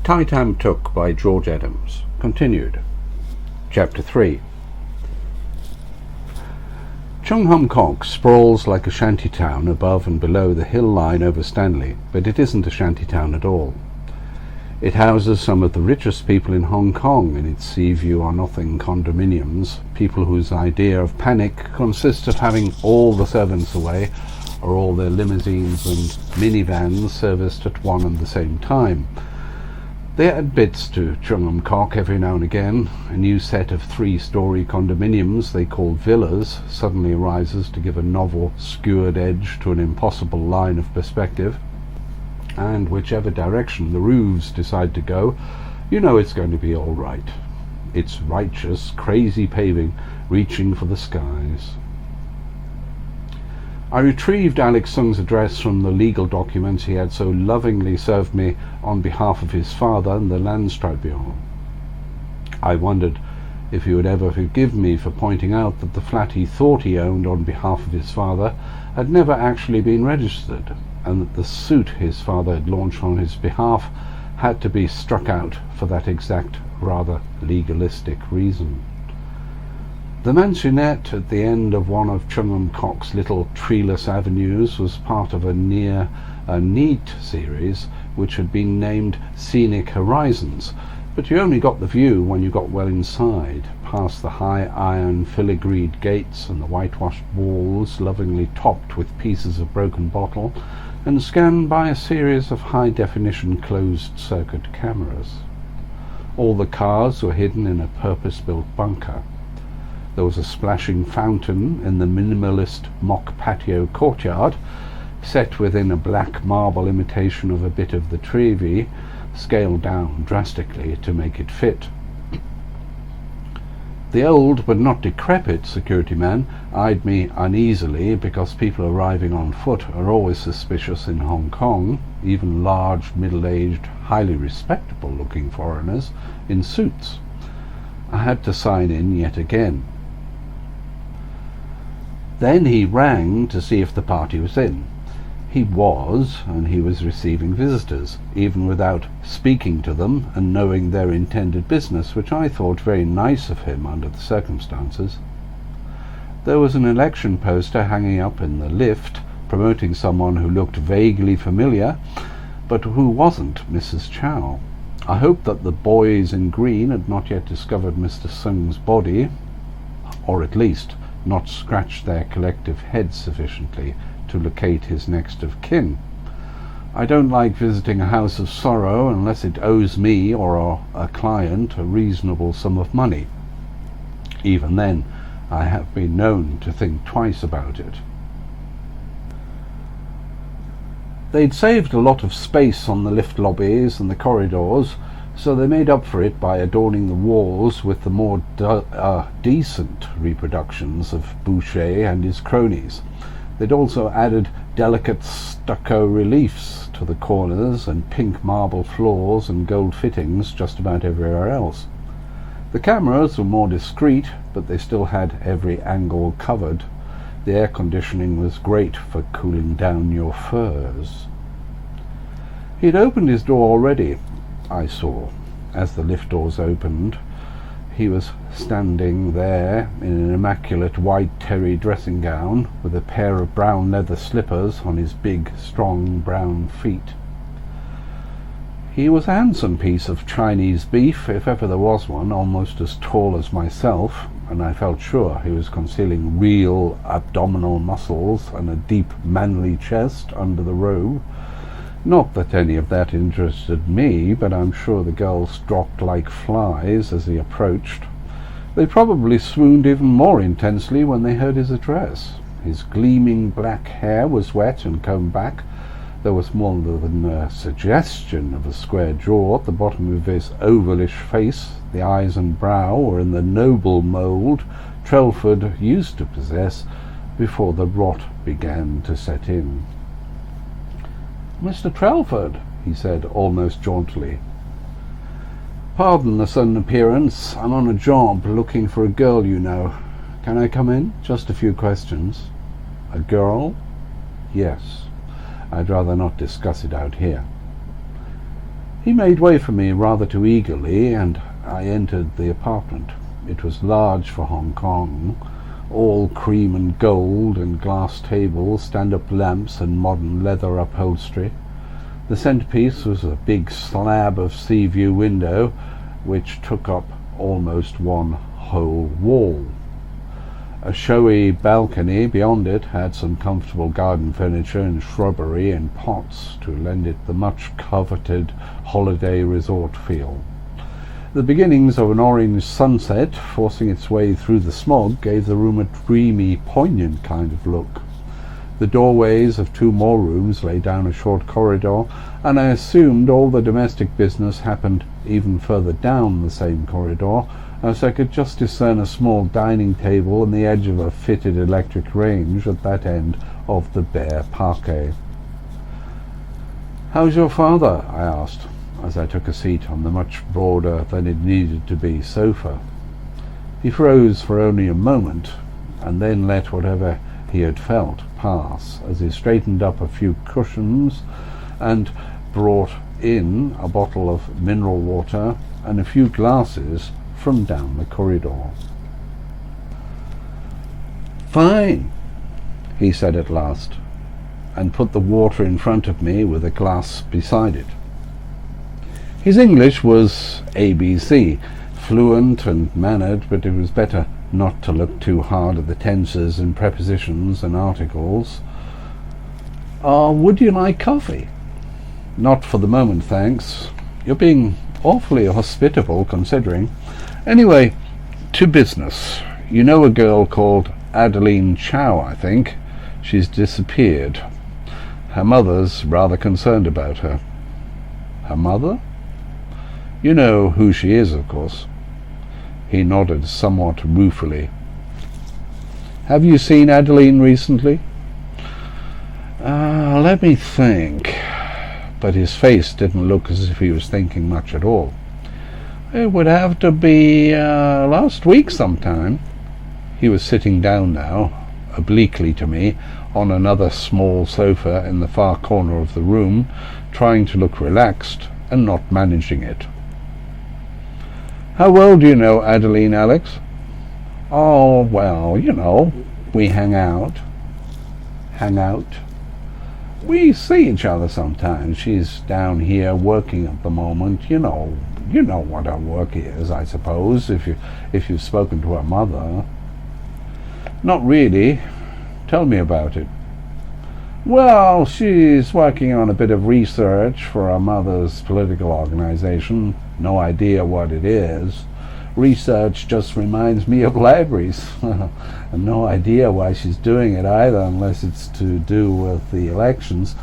TAM TUK by George Adams. Continued. Chapter 3. Chung Hum Kok sprawls like a shanty town above and below the hill line over Stanley, but it isn't a shanty town at all. It houses some of the richest people in Hong Kong in its sea view or nothing condominiums, people whose idea of panic consists of having all the servants away or all their limousines and minivans serviced at one and the same time. They add bits to Chung Hum Kok every now and again. A new set of 3-story condominiums they call villas suddenly arises to give a novel skewered edge to an impossible line of perspective. And whichever direction the roofs decide to go, you know it's going to be all right. It's righteous, crazy paving reaching for the skies. I retrieved Alex Sung's address from the legal documents he had so lovingly served me on behalf of his father and the Lands Tribunal. I wondered if he would ever forgive me for pointing out that the flat he thought he owned on behalf of his father had never actually been registered, and that the suit his father had launched on his behalf had to be struck out for that exact, rather legalistic reason. The mansionette at the end of one of Chung Hum Kok's little treeless avenues was part of a neat series which had been named Scenic Horizons, but you only got the view when you got well inside, past the high iron filigreed gates and the whitewashed walls lovingly topped with pieces of broken bottle, and scanned by a series of high-definition closed-circuit cameras. All the cars were hidden in a purpose-built bunker. There was a splashing fountain in the minimalist mock patio courtyard, set within a black marble imitation of a bit of the Trevi, scaled down drastically to make it fit. The old but not decrepit security man eyed me uneasily because people arriving on foot are always suspicious in Hong Kong, even large, middle-aged, highly respectable-looking foreigners in suits. I had to sign in yet again. Then he rang to see if the party was in. He was, and he was receiving visitors, even without speaking to them and knowing their intended business, which I thought very nice of him under the circumstances. There was an election poster hanging up in the lift, promoting someone who looked vaguely familiar, but who wasn't Mrs. Chow. I hoped that the boys in green had not yet discovered Mr. Sung's body, or at least not scratched their collective heads sufficiently to locate his next of kin. I don't like visiting a house of sorrow unless it owes me or a client a reasonable sum of money. Even then, I have been known to think twice about it. They'd saved a lot of space on the lift lobbies and the corridors, so they made up for it by adorning the walls with the more decent reproductions of Boucher and his cronies. They'd also added delicate stucco reliefs to the corners and pink marble floors and gold fittings just about everywhere else. The cameras were more discreet, but they still had every angle covered. The air conditioning was great for cooling down your furs. He'd opened his door already, I saw. As the lift doors opened, he was standing there in an immaculate white terry dressing gown with a pair of brown leather slippers on his big, strong brown feet. He was a handsome piece of Chinese beef, if ever there was one, almost as tall as myself, and I felt sure he was concealing real abdominal muscles and a deep, manly chest under the robe. Not that any of that interested me, but I'm sure the girls dropped like flies as he approached. They probably swooned even more intensely when they heard his address. His gleaming black hair was wet and combed back. There was more than a suggestion of a square jaw at the bottom of his ovalish face. The eyes and brow were in the noble mould Trelford used to possess before the rot began to set in. "Mr. Trelford," he said, almost jauntily. "Pardon the sudden appearance. I'm on a job looking for a girl you know. Can I come in? Just a few questions." "A girl?" "Yes. I'd rather not discuss it out here." He made way for me rather too eagerly, and I entered the apartment. It was large for Hong Kong, all cream and gold, and glass tables, stand-up lamps, and modern leather upholstery. The centrepiece was a big slab of sea view window, which took up almost one whole wall. A showy balcony beyond it had some comfortable garden furniture and shrubbery in pots to lend it the much coveted holiday resort feel. The beginnings of an orange sunset forcing its way through the smog gave the room a dreamy, poignant kind of look. The doorways of two more rooms lay down a short corridor, and I assumed all the domestic business happened even further down the same corridor, as I could just discern a small dining table and the edge of a fitted electric range at that end of the bare parquet. "How's your father?" I asked, as I took a seat on the much broader than it needed to be sofa. He froze for only a moment, and then let whatever he had felt pass as he straightened up a few cushions and brought in a bottle of mineral water and a few glasses from down the corridor. "Fine," he said at last, and put the water in front of me with a glass beside it. His English was ABC, fluent and mannered, but it was better not to look too hard at the tenses and prepositions and articles. "Would you like coffee?" "Not for the moment, thanks. You're being awfully hospitable, considering. Anyway, to business. You know a girl called Adeline Chow, I think. She's disappeared. Her mother's rather concerned about her." "Her mother?" "You know who she is, of course." He nodded somewhat ruefully. "Have you seen Adeline recently?" Let me think." But his face didn't look as if he was thinking much at all. "It would have to be last week sometime." He was sitting down now, obliquely to me, on another small sofa in the far corner of the room, trying to look relaxed and not managing it. "How well do you know Adeline, Alex?" "Oh, well, we hang out." "Hang out?" "We see each other sometimes. She's down here working at the moment. You know what her work is, I suppose, if you've spoken to her mother." "Not really. Tell me about it." "Well, she's working on a bit of research for her mother's political organization. No idea what it is. Research just reminds me of libraries. And no idea why she's doing it either, unless it's to do with the elections.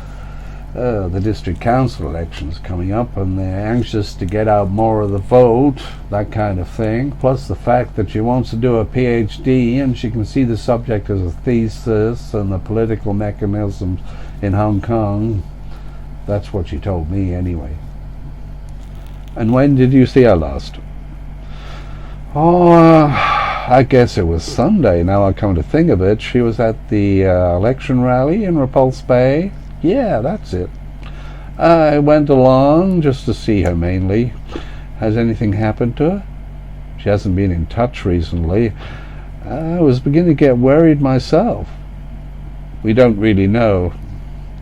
The district council elections coming up, and they're anxious to get out more of the vote, that kind of thing. Plus the fact that she wants to do a PhD, and she can see the subject as a thesis and the political mechanisms in Hong Kong. That's what she told me, anyway." "And when did you see her last?" I guess it was Sunday, now I come to think of it. She was at the election rally in Repulse Bay. Yeah, that's it. I went along just to see her mainly. Has anything happened to her? She hasn't been in touch recently. I was beginning to get worried myself. We don't really know.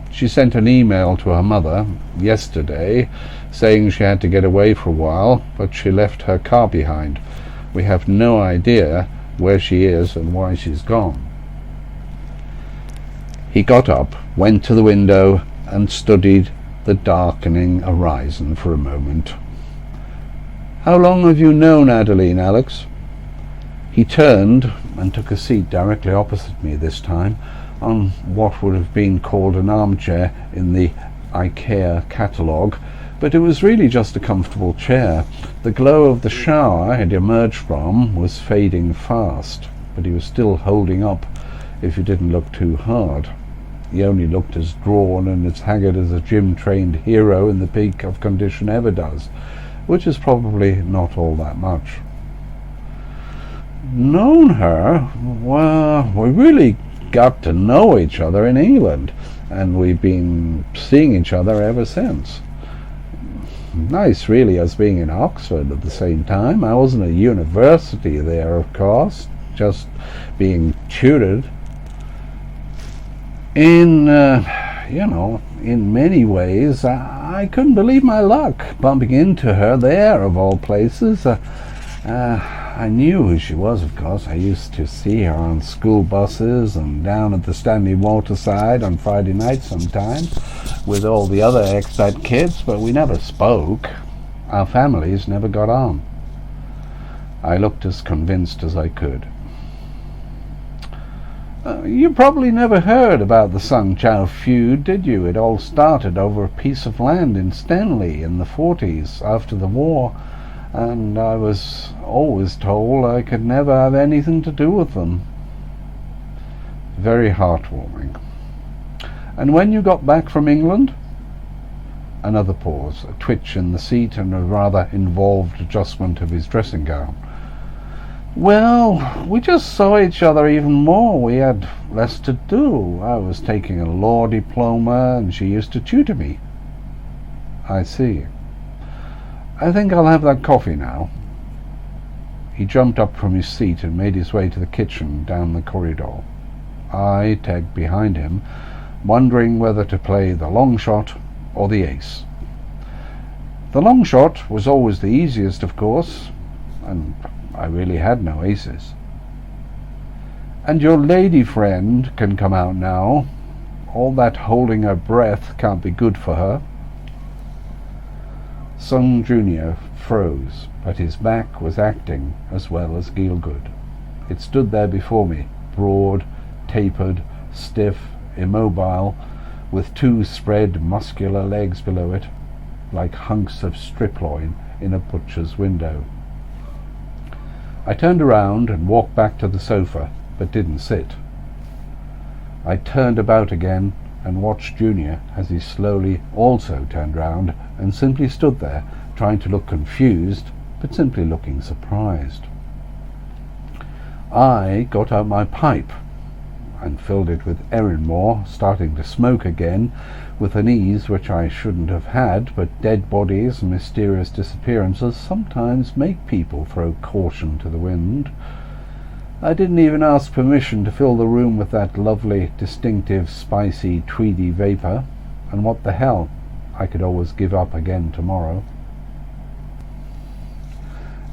She sent an email to her mother yesterday saying she had to get away for a while, but she left her car behind. We have no idea where she is and why she's gone." He got up, went to the window, and studied the darkening horizon for a moment. "How long have you known Adeline, Alex?" He turned and took a seat directly opposite me this time, on what would have been called an armchair in the IKEA catalogue, but it was really just a comfortable chair. The glow of the shower had emerged from was fading fast, but he was still holding up if you didn't look too hard. He only looked as drawn and as haggard as a gym-trained hero in the peak of condition ever does, which is probably not all that much. "Known her? Well, we really got to know each other in England, and we've been seeing each other ever since." Nice, really, us being in Oxford at the same time. I wasn't at university there, of course, just being tutored. In in many ways, I couldn't believe my luck bumping into her there, of all places. I knew who she was, of course. I used to see her on school buses and down at the Stanley Waterside on Friday nights sometimes with all the other expat kids, but we never spoke. Our families never got on. I looked as convinced as I could. You probably never heard about the Sung Chow feud, did you? It all started over a piece of land in Stanley in the 40s after the war, and I was always told I could never have anything to do with them. Very heartwarming. And when you got back from England? Another pause, a twitch in the seat, and a rather involved adjustment of his dressing gown. Well, we just saw each other even more. We had less to do. I was taking a law diploma and she used to tutor me. I see. I think I'll have that coffee now. He jumped up from his seat and made his way to the kitchen down the corridor. I tagged behind him, wondering whether to play the long shot or the ace. The long shot was always the easiest, of course, and I really had no aces. And your lady friend can come out now. All that holding her breath can't be good for her. Sung Jr. froze, but his back was acting as well as Gielgud. It stood there before me, broad, tapered, stiff, immobile, with two spread muscular legs below it, like hunks of strip loin in a butcher's window. I turned around and walked back to the sofa, but didn't sit. I turned about again and watched Junior as he slowly also turned round and simply stood there, trying to look confused, but simply looking surprised. I got out my pipe and filled it with Erinmore, starting to smoke again with an ease which I shouldn't have had, but dead bodies and mysterious disappearances sometimes make people throw caution to the wind. I didn't even ask permission to fill the room with that lovely, distinctive, spicy, tweedy vapour, and what the hell, I could always give up again tomorrow.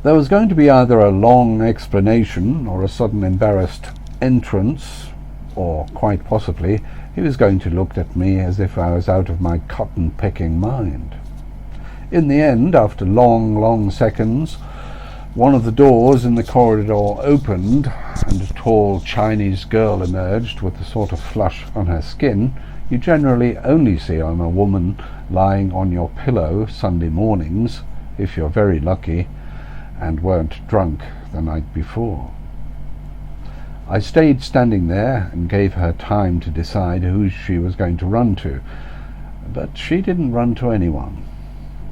There was going to be either a long explanation or a sudden embarrassed entrance, or quite possibly he was going to look at me as if I was out of my cotton-picking mind. In the end, after long seconds, one of the doors in the corridor opened and a tall Chinese girl emerged with the sort of flush on her skin you generally only see on a woman lying on your pillow Sunday mornings, if you're very lucky and weren't drunk the night before. I stayed standing there and gave her time to decide who she was going to run to, but she didn't run to anyone.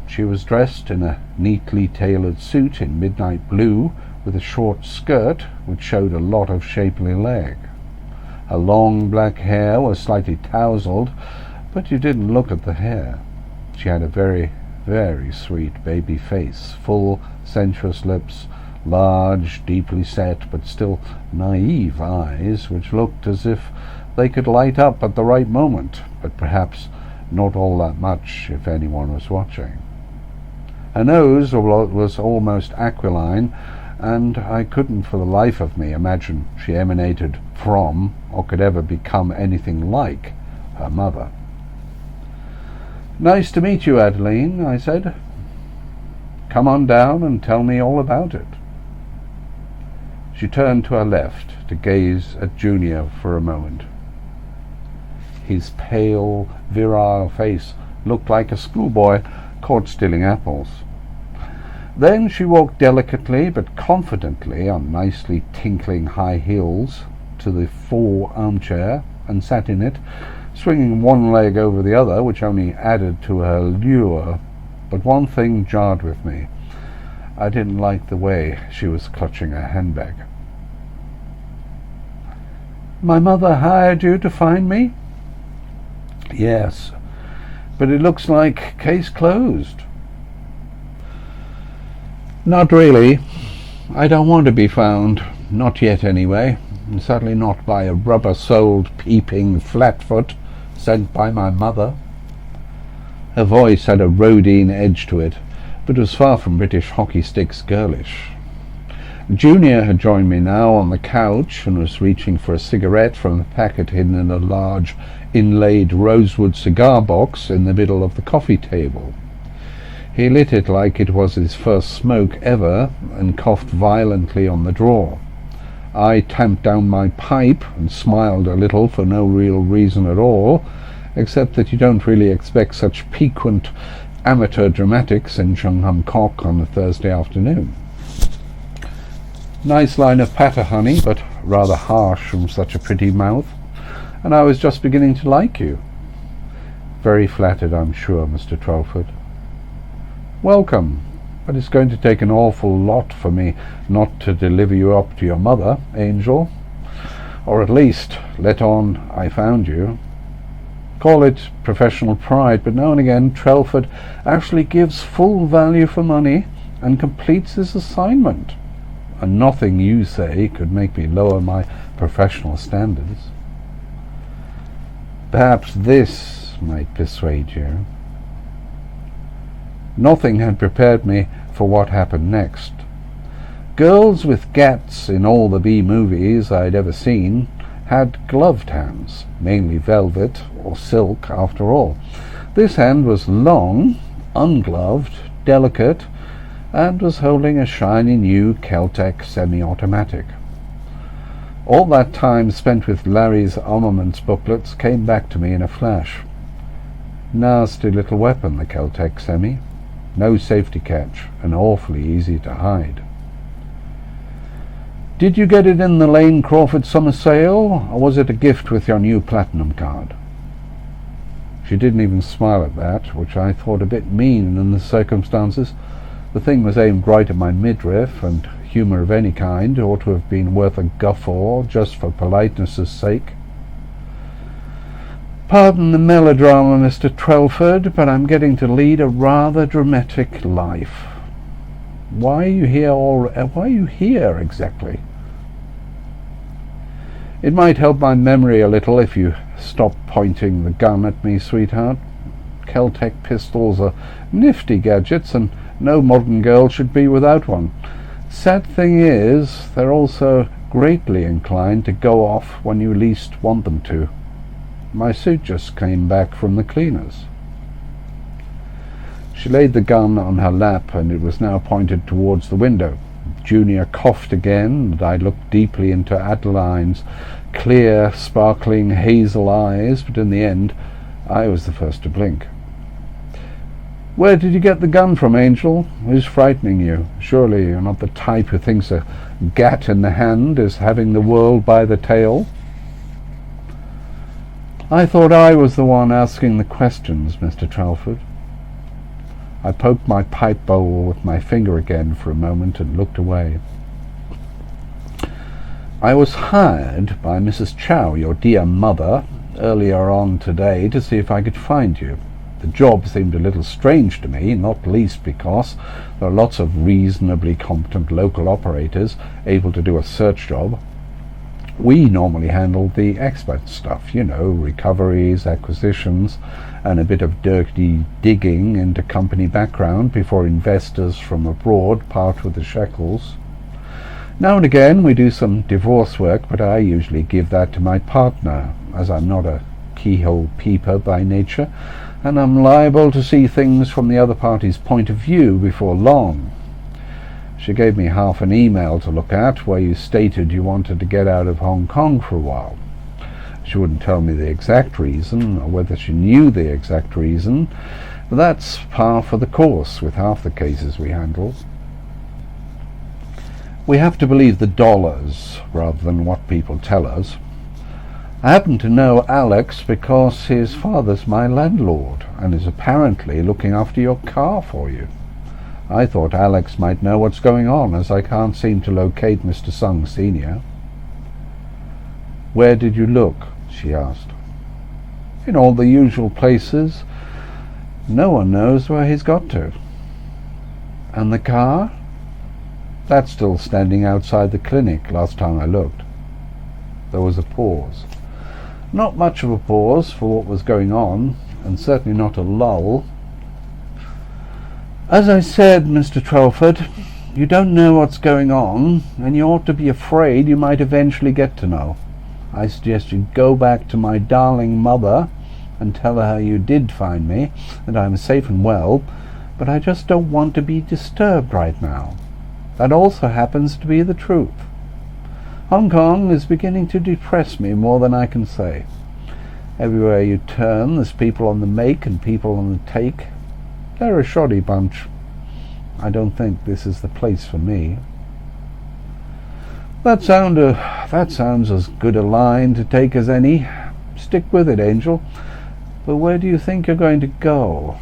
She was dressed in a neatly tailored suit in midnight blue with a short skirt which showed a lot of shapely leg. Her long black hair was slightly tousled, but you didn't look at the hair. She had a very, very sweet baby face, full, sensuous lips, large, deeply set, but still naive eyes, which looked as if they could light up at the right moment, but perhaps not all that much if anyone was watching. Her nose was almost aquiline, and I couldn't for the life of me imagine she emanated from, or could ever become anything like, her mother. "Nice to meet you, Adeline," I said. "Come on down and tell me all about it." She turned to her left to gaze at Junior for a moment. His pale, virile face looked like a schoolboy caught stealing apples. Then she walked delicately but confidently on nicely tinkling high heels to the fore armchair and sat in it, swinging one leg over the other, which only added to her lure. But one thing jarred with me. I didn't like the way she was clutching her handbag. "My mother hired you to find me?" "Yes, but it looks like case closed." Not really. I don't want to be found. Not yet, anyway. And certainly not by a rubber-soled, peeping flatfoot sent by my mother. Her voice had a Rodine edge to it, but was far from British hockey sticks girlish. Junior had joined me now on the couch and was reaching for a cigarette from a packet hidden in a large inlaid rosewood cigar box in the middle of the coffee table. He lit it like it was his first smoke ever and coughed violently on the drawer. I tamped down my pipe and smiled a little for no real reason at all, except that you don't really expect such piquant amateur dramatics in Chung-Hum-Kok on a Thursday afternoon. Nice line of patter, honey, but rather harsh from such a pretty mouth, and I was just beginning to like you. Very flattered, I'm sure, Mr. Trelford. Welcome, but it's going to take an awful lot for me not to deliver you up to your mother, Angel, or at least let on I found you. Call it professional pride, but now and again Trelford actually gives full value for money and completes his assignment. And nothing you say could make me lower my professional standards. Perhaps this might persuade you. Nothing had prepared me for what happened next. Girls with gats in all the B movies I'd ever seen had gloved hands, mainly velvet or silk after all. This hand was long, ungloved, delicate, and was holding a shiny new Kel-Tec semi-automatic. All that time spent with Larry's armaments booklets came back to me in a flash. Nasty little weapon, the Kel-Tec semi. No safety catch, and awfully easy to hide. Did you get it in the Lane Crawford summer sale, or was it a gift with your new platinum card? She didn't even smile at that, which I thought a bit mean in the circumstances. The thing was aimed right at my midriff, and humour of any kind ought to have been worth a guffaw just for politeness' sake. Pardon the melodrama, Mr. Trelford, but I'm getting to lead a rather dramatic life. Why are you here exactly? It might help my memory a little if you stop pointing the gun at me, sweetheart. Kel-Tec pistols are nifty gadgets, and no modern girl should be without one. Sad thing is, they're also greatly inclined to go off when you least want them to. My suit just came back from the cleaners. She laid the gun on her lap, and it was now pointed towards the window. Junior coughed again, and I looked deeply into Adeline's clear, sparkling hazel eyes, but in the end I was the first to blink. Where did you get the gun from, Angel? Who's frightening you? Surely you're not the type who thinks a gat in the hand is having the world by the tail? I thought I was the one asking the questions, Mr. Trelford. I poked my pipe bowl with my finger again for a moment and looked away. I was hired by Mrs. Chow, your dear mother, earlier on today to see if I could find you. The job seemed a little strange to me, not least because there are lots of reasonably competent local operators able to do a search job. We normally handle the expert stuff, recoveries, acquisitions, and a bit of dirty digging into company background before investors from abroad part with the shekels. Now and again we do some divorce work, but I usually give that to my partner, as I'm not a keyhole peeper by nature, and I'm liable to see things from the other party's point of view before long. She gave me half an email to look at where you stated you wanted to get out of Hong Kong for a while. She wouldn't tell me the exact reason, or whether she knew the exact reason, but that's par for the course with half the cases we handle. We have to believe the dollars rather than what people tell us. I happen to know Alex because his father's my landlord and is apparently looking after your car for you. I thought Alex might know what's going on, as I can't seem to locate Mr. Sung Sr. Where did you look? She asked. In all the usual places. No one knows where he's got to. And the car? That's still standing outside the clinic last time I looked. There was a pause. Not much of a pause for what was going on, and certainly not a lull. As I said, Mr. Trelford, you don't know what's going on, and you ought to be afraid you might eventually get to know. I suggest you go back to my darling mother and tell her you did find me, and I'm safe and well, but I just don't want to be disturbed right now. That also happens to be the truth. Hong Kong is beginning to depress me more than I can say. Everywhere you turn, there's people on the make and people on the take. They're a shoddy bunch. I don't think this is the place for me. That sounds as good a line to take as any. Stick with it, Angel. But where do you think you're going to go?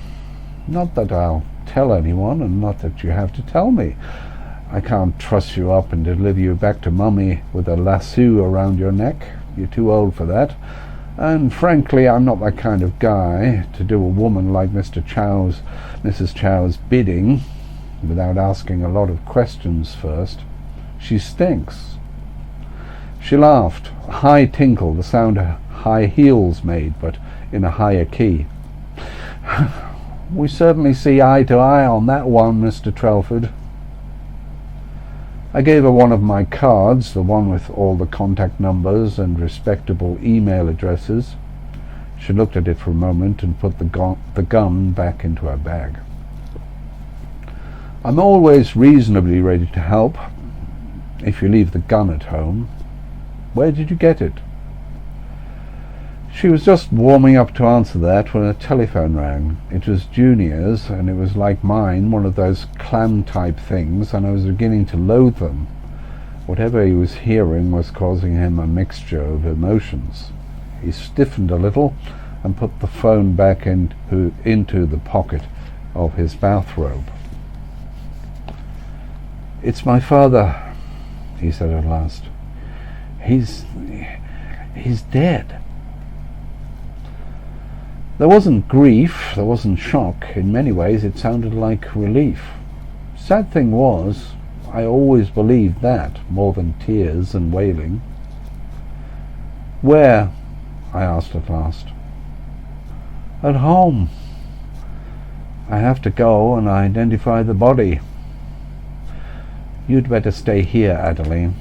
Not that I'll tell anyone, and not that you have to tell me. I can't truss you up and deliver you back to Mummy with a lasso around your neck. You're too old for that. And frankly, I'm not that kind of guy to do a woman like Mrs. Chow's bidding without asking a lot of questions first. She stinks. She laughed, a high tinkle, the sound high heels made, but in a higher key. We certainly see eye to eye on that one, Mr. Trelford. I gave her one of my cards, the one with all the contact numbers and respectable email addresses. She looked at it for a moment and put the gun back into her bag. I'm always reasonably ready to help, if you leave the gun at home. Where did you get it? She was just warming up to answer that when a telephone rang. It was Junior's, and it was like mine, one of those clam-type things, and I was beginning to loathe them. Whatever he was hearing was causing him a mixture of emotions. He stiffened a little and put the phone back into the pocket of his bathrobe. "It's my father," he said at last. He's dead." There wasn't grief, there wasn't shock. In many ways it sounded like relief. Sad thing was, I always believed that, more than tears and wailing. "Where?" I asked at last. "At home. I have to go and identify the body." "You'd better stay here, Adeline.